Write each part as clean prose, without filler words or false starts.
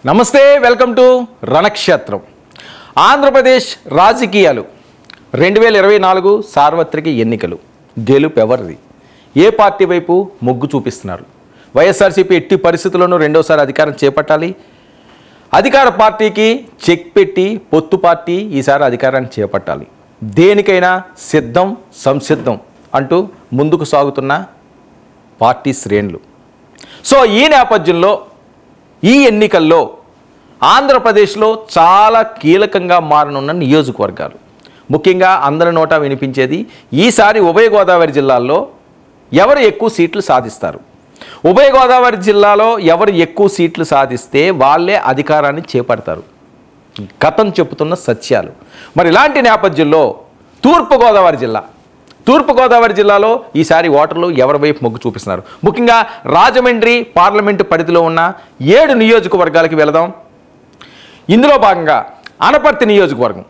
నమస్తే, welcome to రణక్షేత్రం. Andhra Pradesh రాజకీయాలు 2024 సార్వత్రిక ఎన్నికలు. గెలుపు ఎవరిది? ఏ పార్టీ వైపు మొగ్గు చూపిస్తున్నారు? వైఎస్ఆర్సీపీ ఎట్టి పరిస్థితుల్లోనూ రెండోసారి అధికారం చేపట్టాలి. అధికార పార్టీకి చెక్ పెట్టి పొత్తు పార్టీ ఈసారి అధికారాన్ని చేపట్టాలి. దేనికైనా సిద్ధం సంసిద్ధం అంటూ ముందుకు సాగుతున్న పార్టీ శ్రేణులు. సో ఈ నేపథ్యంలో ఈ ఎన్నికల్లో ఆంధ్రప్రదేశ్లో చాలా కీలకంగా మారనున్న నియోజకవర్గాలు, ముఖ్యంగా అందరి నోటా వినిపించేది ఈసారి ఉభయ గోదావరి జిల్లాల్లో ఎవరు ఎక్కువ సీట్లు సాధిస్తారు, ఉభయ గోదావరి జిల్లాలో ఎవరు ఎక్కువ సీట్లు సాధిస్తే వాళ్ళే అధికారాన్ని చేపడతారు. గతం చెబుతున్న సత్యాలు. మరి ఇలాంటి నేపథ్యంలో తూర్పుగోదావరి జిల్లాలో ఈసారి ఓటర్లు ఎవరి వైపు మొగ్గు చూపిస్తున్నారు? ముఖ్యంగా రాజమండ్రి పార్లమెంటు పరిధిలో ఉన్న 7 నియోజకవర్గాలకి వెళదాం. ఇందులో భాగంగా అనపర్తి నియోజకవర్గం.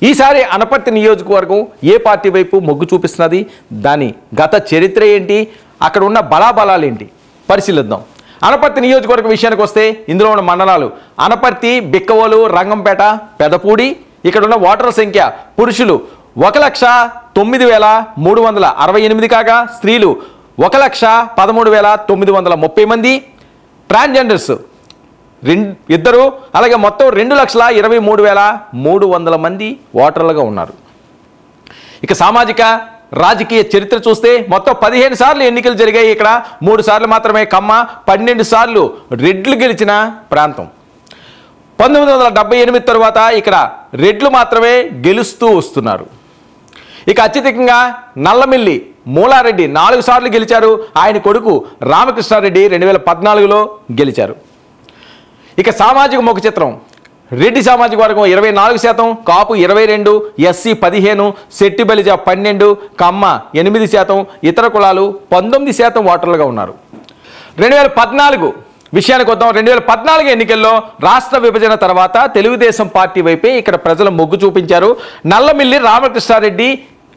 ఈసారి అనపర్తి నియోజకవర్గం ఏ పార్టీ వైపు మొగ్గు చూపిస్తున్నది, దాని గత చరిత్ర ఏంటి, అక్కడ ఉన్న బలాబలాలు ఏంటి పరిశీలిద్దాం. అనపర్తి నియోజకవర్గం విషయానికి వస్తే ఇందులో ఉన్న మండలాలు అనపర్తి, బిక్కవోలు, రంగంపేట, పెదపూడి. ఇక్కడ ఉన్న ఓటర్ల సంఖ్య పురుషులు 1,09,368 కాగా స్త్రీలు 1,13,930 మంది. ట్రాన్స్జెండర్స్ 2, అలాగే మొత్తం 2,23,300 మంది ఓటర్లుగా ఉన్నారు. ఇక సామాజిక రాజకీయ చరిత్ర చూస్తే మొత్తం 15 సార్లు ఎన్నికలు జరిగాయి. ఇక్కడ 3 సార్లు మాత్రమే కమ్మ, 12 సార్లు రెడ్లు గెలిచిన ప్రాంతం. 1978 తర్వాత ఇక్కడ రెడ్లు మాత్రమే గెలుస్తూ వస్తున్నారు. ఇక అత్యధికంగా నల్లమిల్లి మూలారెడ్డి 4 సార్లు గెలిచారు. ఆయన కొడుకు రామకృష్ణారెడ్డి 2014లో గెలిచారు. ఇక సామాజిక ముఖ చిత్రం, రెడ్డి సామాజిక వర్గం 24%, కాపు 22%, ఎస్సీ 15%, శెట్టి బలిజ 12%, కమ్మ 8%, ఇతర కులాలు 19% ఓటర్లుగా ఉన్నారు. 2014 విషయానికి వద్దాం. 2014 ఎన్నికల్లో రాష్ట్ర విభజన తర్వాత తెలుగుదేశం పార్టీ వైపే ఇక్కడ ప్రజలు మొగ్గు చూపించారు. నల్లమిల్లి రామకృష్ణారెడ్డి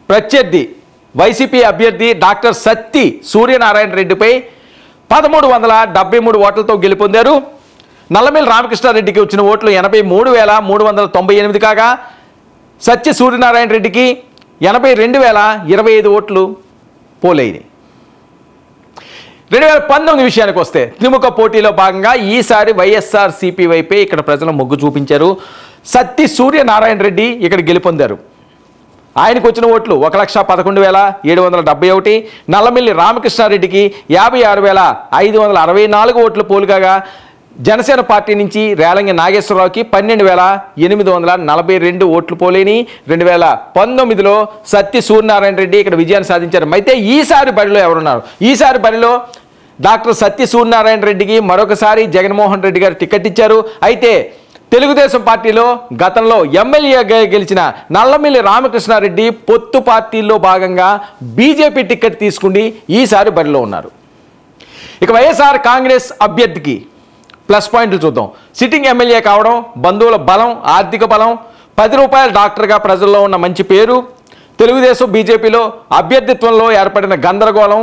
ప్రత్యర్థి వైసీపీ అభ్యర్థి డాక్టర్ సత్తి సూర్యనారాయణ రెడ్డిపై 1,373 ఓట్లతో గెలుపొందారు. నల్లమిల్లి రామకృష్ణారెడ్డికి వచ్చిన ఓట్లు 83,398 కాగా సత్య సూర్యనారాయణ రెడ్డికి 82,025 ఓట్లు పోలైనవి. 2019 విషయానికి వస్తే త్రిముఖ పోటీలో భాగంగా ఈసారి వైఎస్ఆర్సీపీ వైపే ఇక్కడ ప్రజలు మొగ్గు చూపించారు. సత్తి సూర్యనారాయణ రెడ్డి ఇక్కడ గెలుపొందారు. ఆయనకు వచ్చిన ఓట్లు 1,11,771. నల్లమిల్లి రామకృష్ణారెడ్డికి 56,564 ఓట్లు పోలుగా జనసేన పార్టీ నుంచి రేలంగి నాగేశ్వరరావుకి 12,842 ఓట్లు పోలేని. 2019లో సత్తి సూర్యనారాయణ రెడ్డి ఇక్కడ విజయాన్ని సాధించారు. అయితే ఈసారి బరిలో ఎవరున్నారు? ఈసారి బరిలో డాక్టర్ సత్తి సూర్యనారాయణ రెడ్డికి మరొకసారి జగన్మోహన్ రెడ్డి గారు టికెట్ ఇచ్చారు. అయితే తెలుగుదేశం పార్టీలో గతంలో ఎమ్మెల్యేగా గెలిచిన నల్లమిల్లి రామకృష్ణారెడ్డి పొత్తు పార్టీల్లో భాగంగా బీజేపీ టికెట్ తీసుకుని ఈసారి బరిలో ఉన్నారు. ఇక వైఎస్ఆర్ కాంగ్రెస్ అభ్యర్థికి ప్లస్ పాయింట్లు చూద్దాం. సిట్టింగ్ ఎమ్మెల్యే కావడం, బంధువుల బలం, ఆర్థిక బలం, 10 రూపాయల డాక్టర్గా ప్రజల్లో ఉన్న మంచి పేరు, తెలుగుదేశం బీజేపీలో అభ్యర్థిత్వంలో ఏర్పడిన గందరగోళం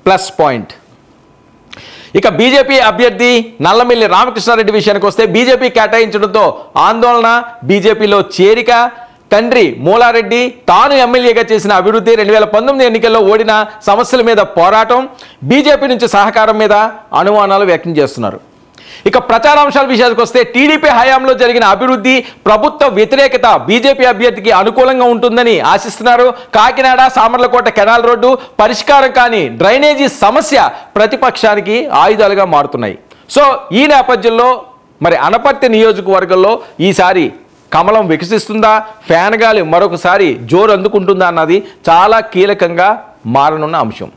ప్లస్ పాయింట్. ఇక బీజేపీ అభ్యర్థి నల్లమిల్లి రామకృష్ణారెడ్డి విషయానికి వస్తే బీజేపీ కేటాయించడంతో ఆందోళన, బీజేపీలో చేరిక, తండ్రి మూలారెడ్డి తాను ఎమ్మెల్యేగా చేసిన అభివృద్ధి, 2019 ఎన్నికల్లో ఓడిన సమస్యల మీద పోరాటం, బీజేపీ నుంచి సహకారం మీద అనుమానాలు వ్యక్తం చేస్తున్నారు. ఇక ప్రచారాంశాల విషయానికి వస్తే టీడీపీ హయాంలో జరిగిన అభివృద్ధి, ప్రభుత్వ వ్యతిరేకత బీజేపీ అభ్యర్థికి అనుకూలంగా ఉంటుందని ఆశిస్తున్నారు. కాకినాడ సామర్లకోట కెనాల్ రోడ్డు పరిష్కారం కానీ డ్రైనేజీ సమస్య ప్రతిపక్షానికి ఆయుధాలుగా మారుతున్నాయి. సో ఈ నేపథ్యంలో మరి అనపర్తి నియోజకవర్గంలో ఈసారి కమలం వికసిస్తుందా, ఫ్యాన్ గాలి మరొకసారి జోరు అందుకుంటుందా అన్నది చాలా కీలకంగా మారనున్న అంశం.